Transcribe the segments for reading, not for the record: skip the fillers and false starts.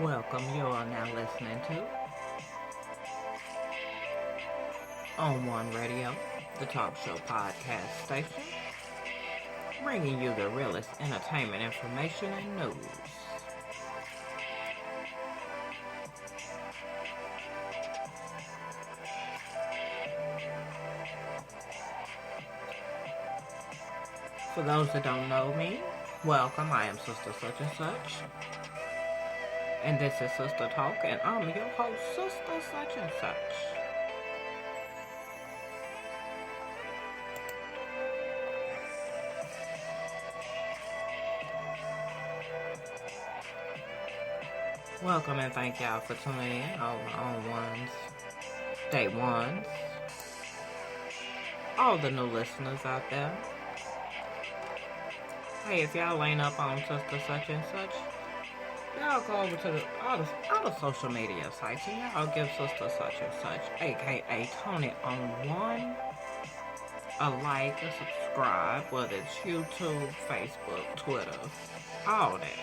Welcome. You are now listening to On One Radio, the talk show podcast station, bringing you the realest entertainment information and news. For those that don't know me, welcome. I am Sister Such and Such, and this is Sister Talk, and I'm your host, Sister Such and Such. Welcome and thank y'all for tuning in on ones, day ones, all the new listeners out there. Hey, if y'all ain't up on Sister Such and Such, y'all go over to all the social media sites and y'all give Sister Such and Such, aka Tony on One, a like, a subscribe, whether it's YouTube, Facebook, Twitter, all that.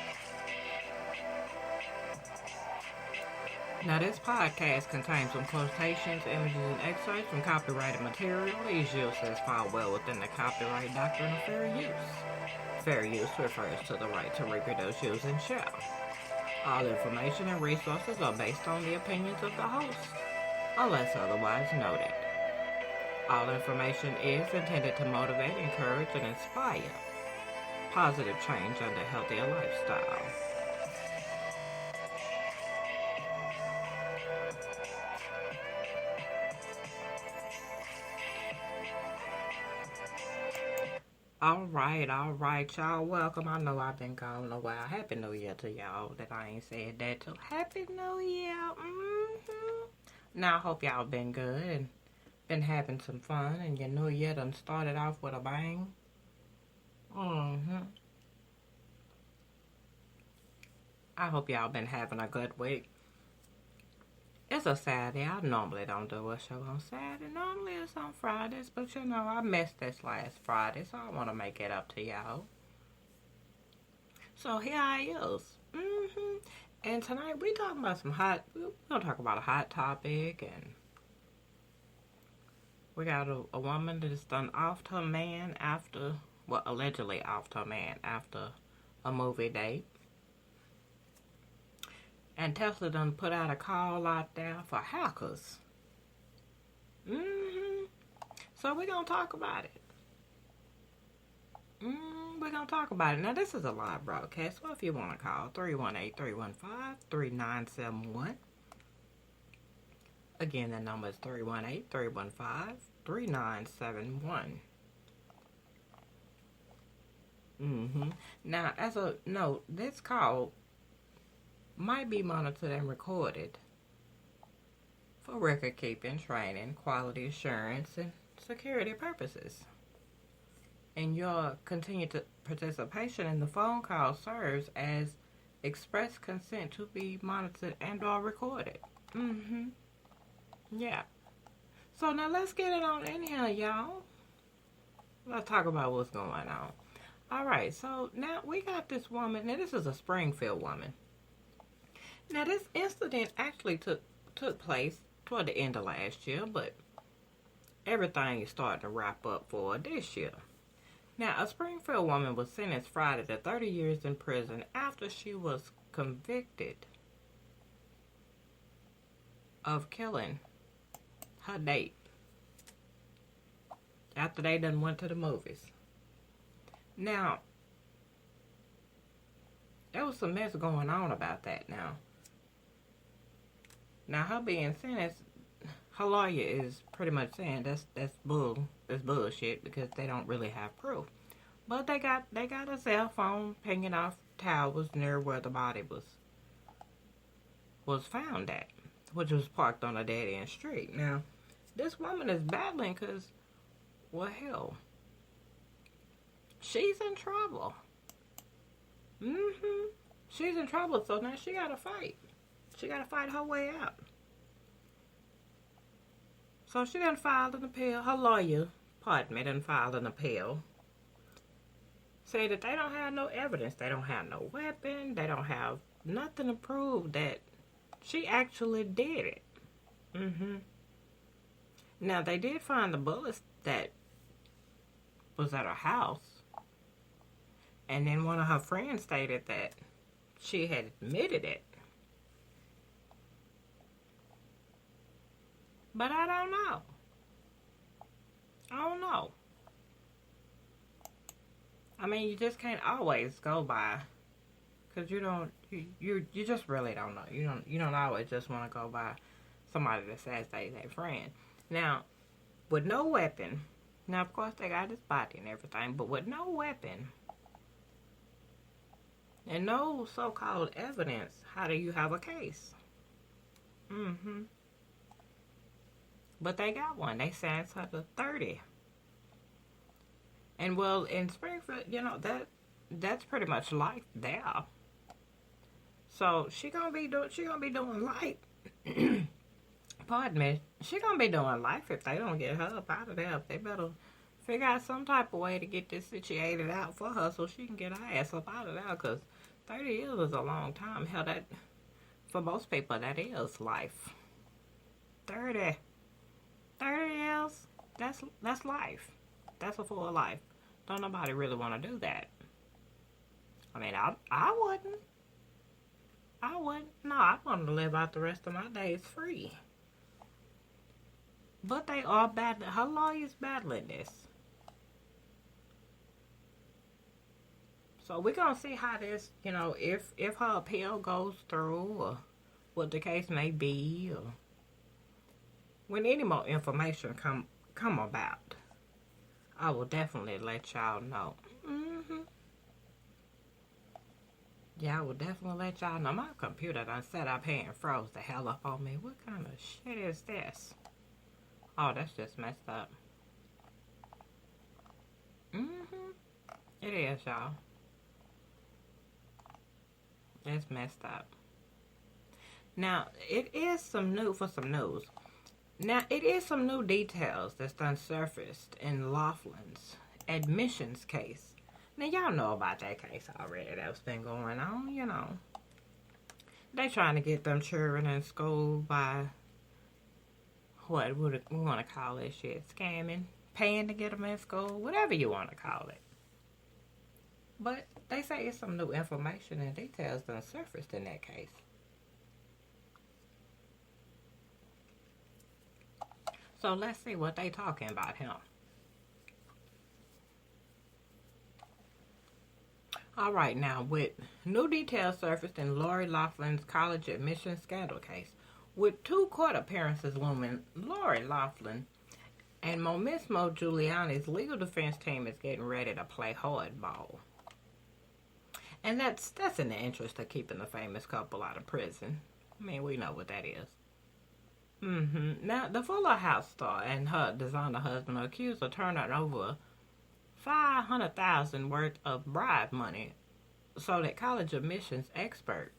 Now, this podcast contains some quotations, images, and excerpts from copyrighted material. These uses fall well within the copyright doctrine of fair use. Fair use refers to the right to reproduce, use, and share. All information and resources are based on the opinions of the host, unless otherwise noted. All information is intended to motivate, encourage, and inspire positive change under a healthier lifestyle. All right, y'all. Welcome. I know I've been gone a while. Happy New Year to y'all that I ain't said that to. Happy New Year. Now, I hope y'all been good and been having some fun and your New Year done started off with a bang. I hope y'all been having a good week. It's a Saturday. I normally don't do a show on Saturday. Normally it's on Fridays, but you know, I missed this last Friday, so I want to make it up to y'all. So here I is. And tonight we talking about we're gonna talk about a hot topic, and we got a woman that is done offed her man after, well, allegedly offed her man after a movie date. And Tesla done put out a call out there for hackers. So we're going to talk about it. We're going to talk about it. Now, this is a live broadcast, so if you want to call, 318-315-3971. Again, that number is 318-315-3971. Now, as a note, this call might be monitored and recorded for record keeping, training, quality assurance, and security purposes. And your continued participation in the phone call serves as express consent to be monitored and or recorded. Yeah. So now let's get it on in here, y'all. Let's talk about what's going on. Alright, so now we got this woman. Now this is a Springfield woman. Now, this incident actually took place toward the end of last year, but everything is starting to wrap up for this year. Now, a Springfield woman was sentenced Friday to 30 years in prison after she was convicted of killing her date after they done went to the movies. Now, there was some mess going on about that now. Now, her being sentenced, her lawyer is pretty much saying that's bullshit because they don't really have proof. But they got a cell phone pinging off towers near where the body was found at, which was parked on a dead end street. Now, this woman is battling because, well, hell, she's in trouble. She's in trouble, so now she gotta fight. She got to fight her way out. So she done filed an appeal. Her lawyer, done filed an appeal say that they don't have no evidence. They don't have no weapon. They don't have nothing to prove that she actually did it. Now, they did find the bullets that was at her house. And then one of her friends stated that she had admitted it. But I don't know. I don't know. I mean, you just can't always go by, because you just really don't know. You don't always just want to go by somebody that says they their friend. Now, with no weapon, now of course they got his body and everything, but with no weapon and no so-called evidence, how do you have a case? But they got one. They sentenced her to 30. And well, in Springfield, that's pretty much life there. So she gonna be doing life. Pardon me. She gonna be doing life if they don't get her up out of there. They better figure out some type of way to get this situated out for her so she can get her ass up out of there. Cause 30 years is a long time. Hell, that for most people that is life. 30 years. That's life. That's a full life. Don't nobody really want to do that. I mean, I wouldn't. No, I want to live out the rest of my days free. But they are battling. Her lawyer's battling this. So we're going to see how this, if her appeal goes through, or what the case may be, or when any more information come about, I will definitely let y'all know. Yeah, I will definitely let y'all know. My computer done set up here and froze the hell up on me. What kind of shit is this? Oh, that's just messed up. It is, y'all. It's messed up. Now, it is some news. Now, it is some new details that's done surfaced in Laughlin's admissions case. Now, y'all know about that case already that's been going on, They trying to get them children in school by, what would we want to call this shit? Scamming? Paying to get them in school? Whatever you want to call it. But they say it's some new information and details done surfaced in that case. So let's see what they talking about him. All right, now with new details surfaced in Lori Loughlin's college admission scandal case, with 2 court appearances looming, Lori Loughlin and Momismo Giuliani's legal defense team is getting ready to play hardball. And that's in the interest of keeping the famous couple out of prison. I mean, we know what that is. Now, the Fuller House star and her designer husband are accused of turning over $500,000 worth of bribe money so that college admissions expert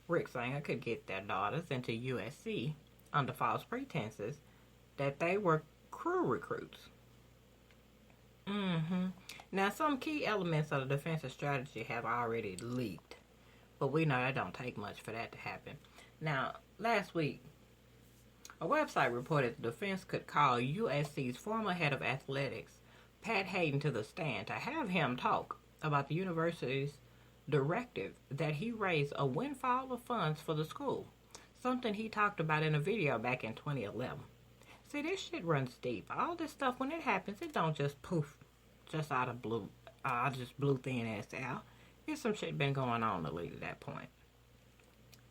Rick Sanger could get their daughters into USC under false pretenses that they were crew recruits. Now, some key elements of the defensive strategy have already leaked, but we know that don't take much for that to happen. Now, last week, a website reported the defense could call USC's former head of athletics, Pat Hayden, to the stand to have him talk about the university's directive that he raise a windfall of funds for the school, something he talked about in a video back in 2011. See, this shit runs deep. All this stuff, when it happens, it don't just poof, just out of blue, just blew thin ass out. There's some shit been going on to lead to that point.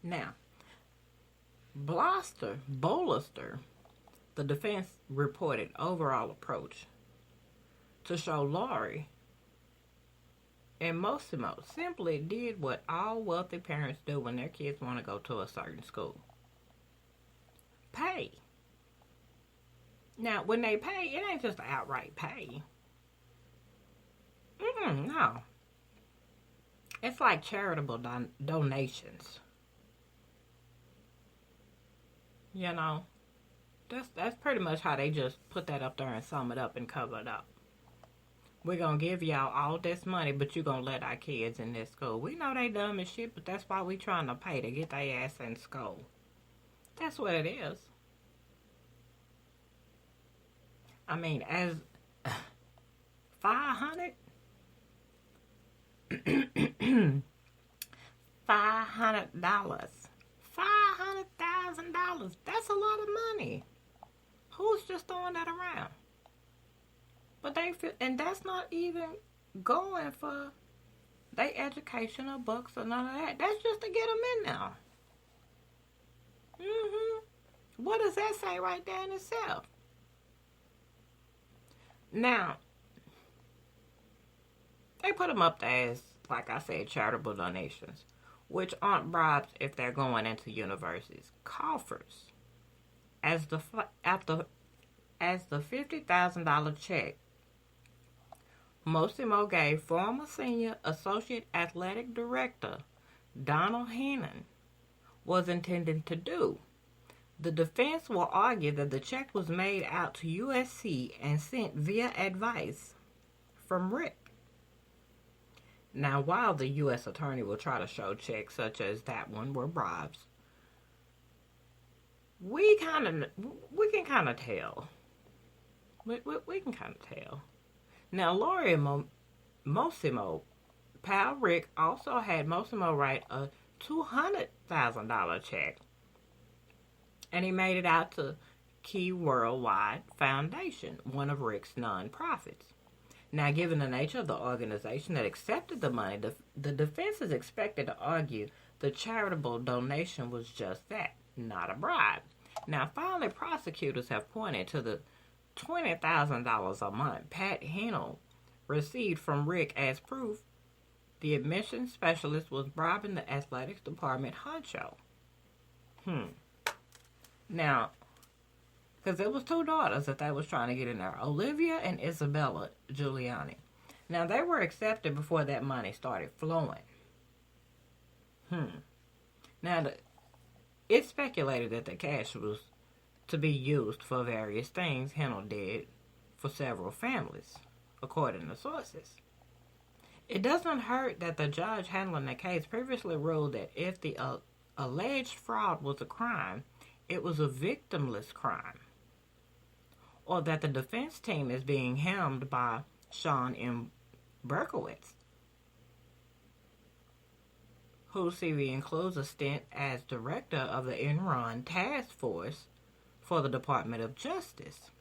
Now, Bolster, the defense reported overall approach to show Lori and Mossimo simply did what all wealthy parents do when their kids want to go to a certain school. Pay. Now, when they pay, it ain't just outright pay. No. It's like charitable donations. That's pretty much how they just put that up there and sum it up and cover it up. We're going to give y'all all this money, but you're going to let our kids in this school. We know they dumb as shit, but that's why we trying to pay to get their ass in school. That's what it is. I mean, as $500,000, $500,000. That's a lot of money. Who's just throwing that around? But they feel, and that's not even going for their educational books or none of that. That's just to get them in now. What does that say right there in itself? Now, they put them up there as, like I said, charitable donations, which aren't bribes if they're going into universities. Coffers. As the $50,000 check Mosimo gave former senior associate athletic director Donald Hannon was intended to do. The defense will argue that the check was made out to USC and sent via advice from Rick. Now, while the U.S. attorney will try to show checks such as that one were bribes, we can kind of tell. We can kind of tell. Now, Lori and Mosimo, pal Rick, also had Mosimo write a $200,000 check, and he made it out to Key Worldwide Foundation, one of Rick's nonprofits. Now, given the nature of the organization that accepted the money, the defense is expected to argue the charitable donation was just that, not a bribe. Now, finally, prosecutors have pointed to the $20,000 a month Pat Hennell received from Rick as proof the admissions specialist was bribing the athletics department honcho. Now, because there was two daughters that they was trying to get in there, Olivia and Isabella Giuliani. Now, they were accepted before that money started flowing. Now, it's speculated that the cash was to be used for various things Hennell did for several families, according to sources. It doesn't hurt that the judge handling the case previously ruled that if the alleged fraud was a crime, it was a victimless crime, or that the defense team is being helmed by Sean M. Berkowitz, whose CV includes a stint as director of the Enron Task Force for the Department of Justice.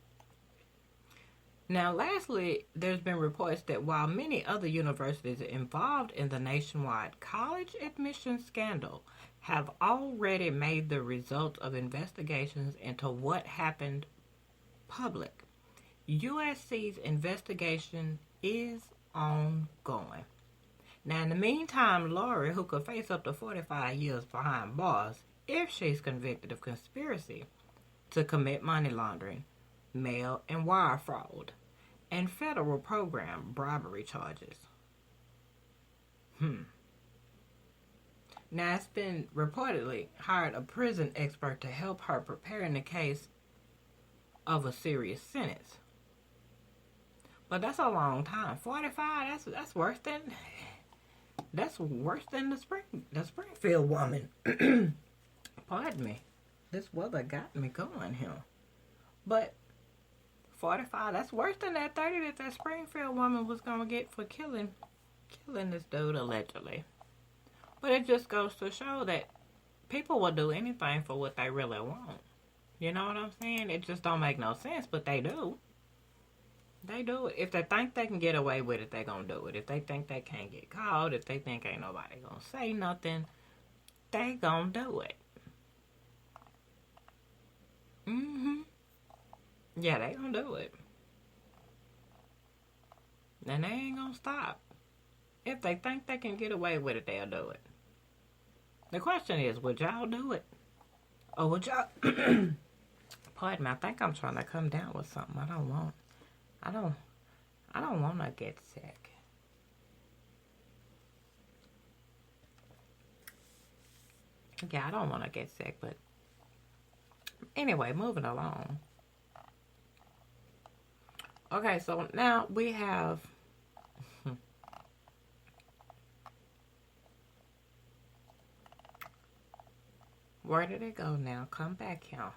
Now, lastly, there's been reports that while many other universities involved in the nationwide college admissions scandal have already made the results of investigations into what happened public, USC's investigation is ongoing. Now, in the meantime, Lori, who could face up to 45 years behind bars if she's convicted of conspiracy to commit money laundering, mail and wire fraud, and federal program bribery charges. Now, it's been reportedly hired a prison expert to help her prepare in the case of a serious sentence. But that's a long time. 45, that's worse than the Springfield woman. Pardon me. This weather got me going here. But 45, that's worse than that 30 that Springfield woman was going to get for killing this dude allegedly. But it just goes to show that people will do anything for what they really want. You know what I'm saying? It just don't make no sense, but they do. They do it. If they think they can get away with it, they're going to do it. If they think they can't get caught, if they think ain't nobody going to say nothing, they going to do it. Yeah, they gonna do it. And they ain't gonna stop. If they think they can get away with it, they'll do it. The question is, would y'all do it? Or would y'all... Pardon me, I think I'm trying to come down with something. I don't want to get sick. Yeah, I don't want to get sick, but... Anyway, moving along. Okay, so now we have Where did it go now? Come back here.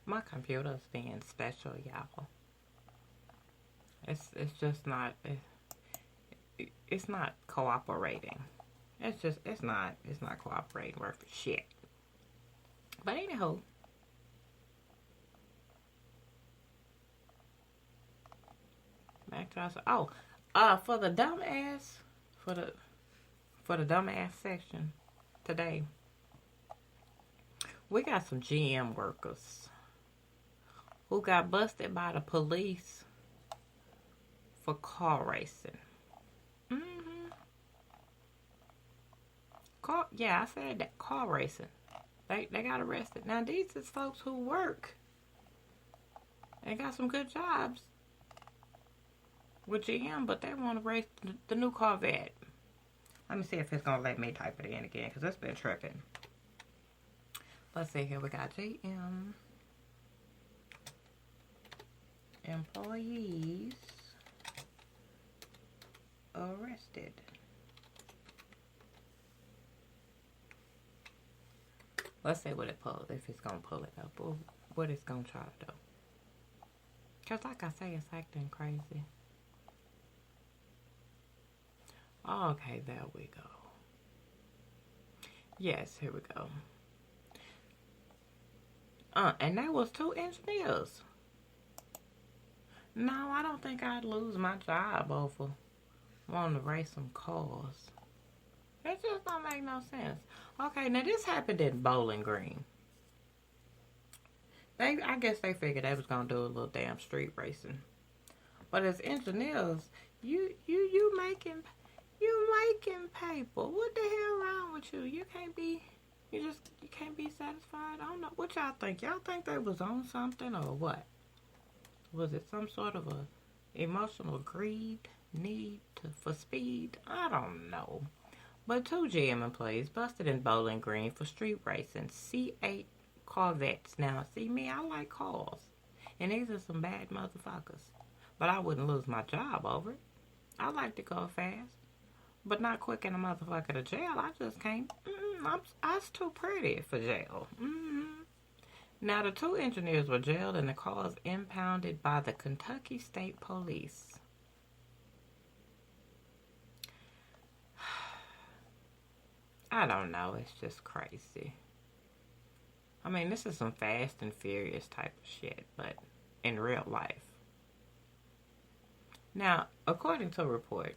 My computer's being special, y'all. It's just not. It's not cooperating. It's not cooperating worth shit. But anyhow, back to us. Oh, for the dumbass, for the dumbass section today, we got some GM workers who got busted by the police for car racing. Yeah, I said that, car racing. They got arrested. Now these is folks who work and got some good jobs with GM, but they want to race the new Corvette. Let me see if it's gonna let me type it in again, because it's been tripping. Let's see here. We got GM employees arrested. Let's see what it pulls, if it's gonna pull it up, or what it's gonna try to do. Cause like I say, it's acting crazy. Okay, there we go. Yes, here we go. And that was 2 engineers. No, I don't think I'd lose my job over wanting to race some cars. It just don't make no sense. Okay, now this happened in Bowling Green. I guess they figured they was gonna do a little damn street racing. But as engineers, you making paper. What the hell wrong with you? You can't be satisfied. I don't know. What y'all think? Y'all think they was on something or what? Was it some sort of a emotional greed, need for speed? I don't know. But 2 GM employees busted in Bowling Green for street racing C8 Corvettes. Now, see me, I like cars. And these are some bad motherfuckers. But I wouldn't lose my job over it. I like to go fast. But not quick in a motherfucker to jail. I just can't. I was too pretty for jail. Now, the 2 engineers were jailed and the cars impounded by the Kentucky State Police. I don't know. It's just crazy. I mean, this is some Fast and Furious type of shit, but in real life. Now, according to a report,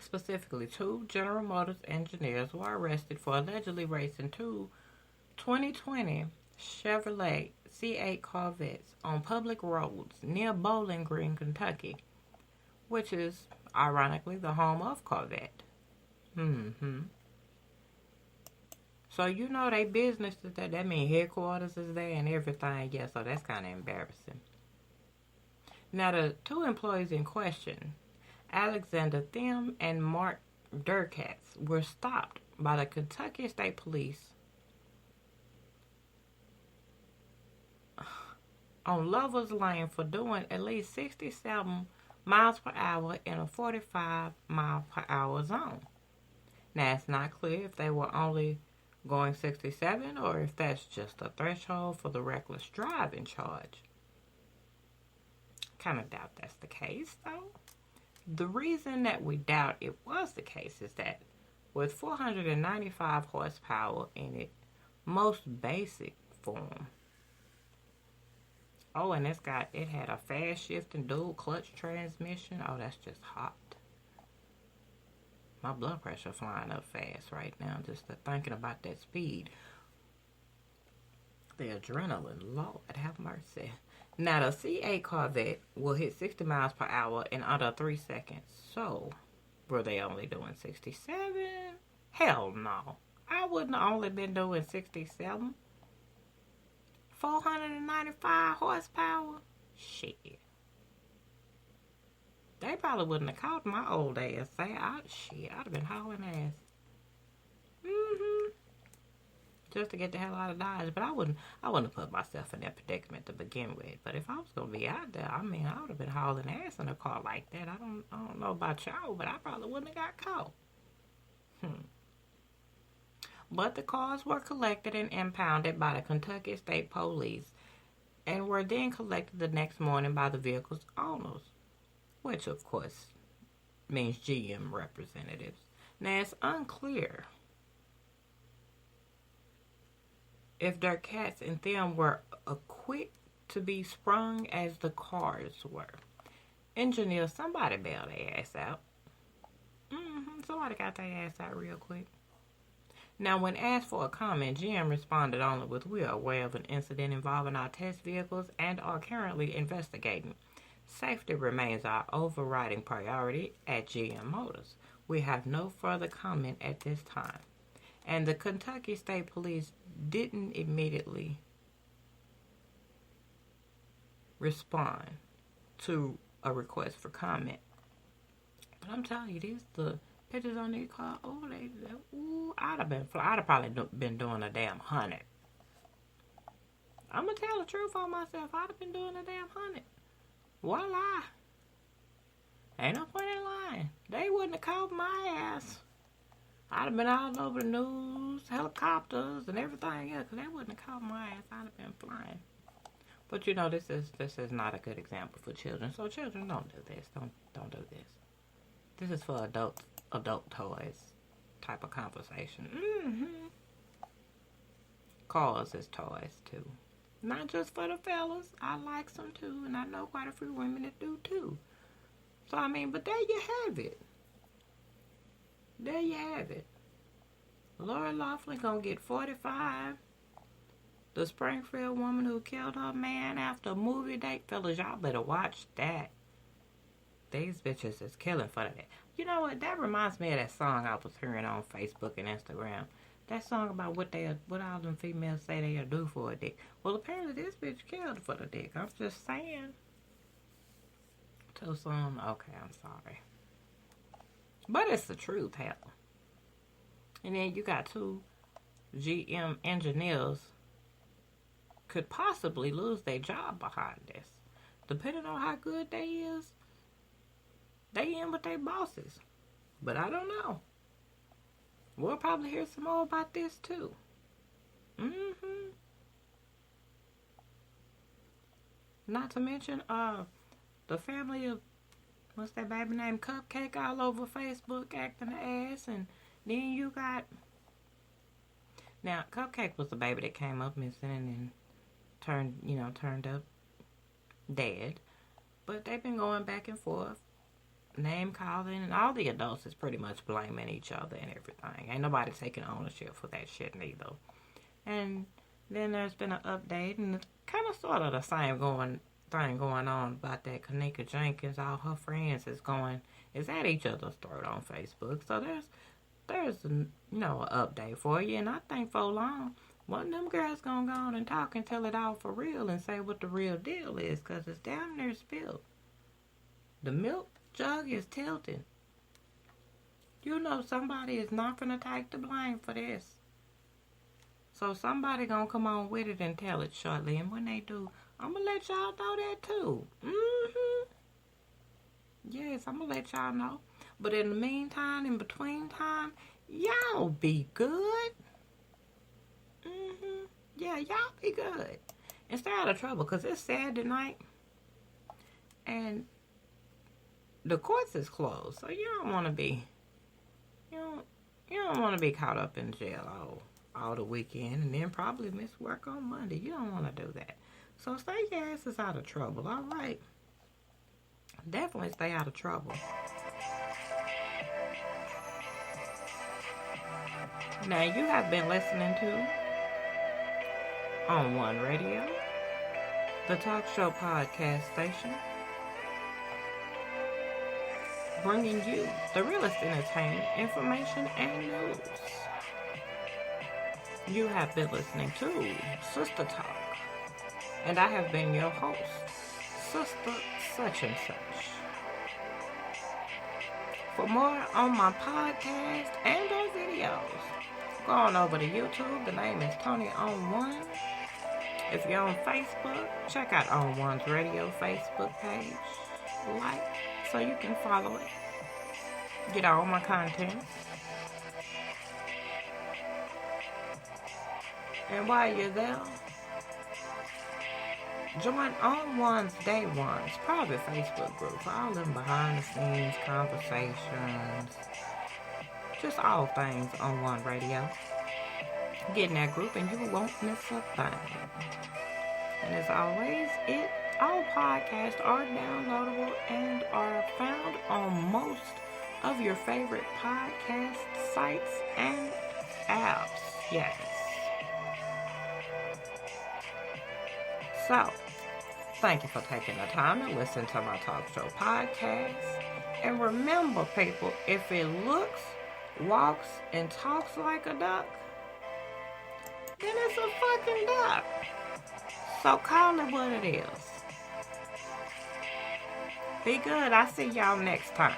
specifically 2 General Motors engineers were arrested for allegedly racing 2 2020 Chevrolet C8 Corvettes on public roads near Bowling Green, Kentucky, which is, ironically, the home of Corvette. So you know they business is there. That means headquarters is there and everything. Yeah, so that's kind of embarrassing. Now the 2 employees in question, Alexander Thiem and Mark Durkatz, were stopped by the Kentucky State Police on Lovers Lane for doing at least 67 miles per hour in a 45 mile per hour zone. Now, it's not clear if they were only going 67 or if that's just a threshold for the reckless driving charge. Kind of doubt that's the case, though. The reason that we doubt it was the case is that with 495 horsepower in its most basic form. Oh, and it had a fast shifting dual clutch transmission. Oh, that's just hot. My blood pressure flying up fast right now, just thinking about that speed. The adrenaline, Lord have mercy. Now, the C8 Corvette will hit 60 miles per hour in under 3 seconds. So, were they only doing 67? Hell no. I wouldn't have only been doing 67. 495 horsepower? Shit. They probably wouldn't have caught my old ass. I'd have been hauling ass. just to get the hell out of Dodge. But I wouldn't have put myself in that predicament to begin with. But if I was gonna be out there, I mean, I would have been hauling ass in a car like that. I don't know about y'all, but I probably wouldn't have got caught. But the cars were collected and impounded by the Kentucky State Police and were then collected the next morning by the vehicle's owners, which of course means GM representatives. Now it's unclear if their cats and them were equipped to be sprung as the cars were. Engineers, somebody bailed their ass out. Somebody got their ass out real quick. Now, when asked for a comment, GM responded only with, "We are aware of an incident involving our test vehicles and are currently investigating. Safety remains our overriding priority at GM Motors. We have no further comment at this time." And the Kentucky State Police didn't immediately respond to a request for comment. But I'm telling you, the pictures on these cars, I'd have probably been doing a damn 100. I'm gonna tell the truth on myself. I'd have been doing a damn 100. Voila. Ain't no point in lying. They wouldn't have caught my ass. I'd have been all over the news, helicopters, and everything else, because they wouldn't have caught my ass. I'd have been flying. But you know, this is not a good example for children. So children, don't do this. Don't do this. This is for adult toys type of conversation. Cars is toys too. Not just for the fellas. I like some too, and I know quite a few women that do too. So I mean, but there you have it. There you have it. Lori Loughlin gonna get 45. The Springfield woman who killed her man after a movie date. Fellas, y'all better watch that. These bitches is killing for that. You know what? That reminds me of that song I was hearing on Facebook and Instagram. That song about what all them females say they'll do for a dick. Well, apparently this bitch killed for the dick. I'm just saying. Too soon? Okay, I'm sorry. But it's the truth, hell. And then you got 2 GM engineers could possibly lose their job behind this. Depending on how good they is, they in with their bosses. But I don't know. We'll probably hear some more about this too. Not to mention, the family of, what's that baby name, Cupcake, all over Facebook acting the ass. And then you got, now Cupcake was the baby that came up missing and turned up dead. But they've been going back and forth, name calling, and all the adults is pretty much blaming each other and everything. Ain't nobody taking ownership for that shit neither. And then there's been an update, and it's kind of sort of the same thing going on about that Kanika Jenkins. All her friends is at each other's throat on Facebook. So there's an update for you. And I think for long, one of them girls gonna go on and talk and tell it all for real and say what the real deal is, because it's down there spilled. The milk jug is tilted. You know somebody is not gonna take the blame for this. So somebody gonna come on with it and tell it shortly. And when they do, I'm gonna let y'all know that too. Yes, I'm gonna let y'all know. But in the meantime, in between time, y'all be good. Yeah, y'all be good. And stay out of trouble, because it's Saturday night. And the courts is closed. So you don't want to be, you don't want to be caught up in jail all the weekend and then probably miss work on Monday. You don't want to do that. So stay your asses out of trouble, all right? Definitely stay out of trouble. Now, you have been listening to On One Radio, the talk show podcast station, bringing you the realest entertainment, information, and news. You have been listening to Sister Talk, and I have been your host, Sister Such and Such. For more on my podcast and our videos, Go on over to YouTube. The name is Tony On One. If you're on Facebook, check out On One's Radio Facebook page. Like, so you can follow it. Get all my content. And while you're there, join On One's Day One's private Facebook group for all them behind the scenes conversations. Just all things On One Radio. Get in that group and you won't miss a thing. And as always, all podcasts are downloadable and are found on most of your favorite podcast sites and apps. Yes. So, thank you for taking the time to listen to my talk show podcast. And remember, people, if it looks, walks, and talks like a duck, then it's a fucking duck. So call it what it is. Be good. I'll see y'all next time.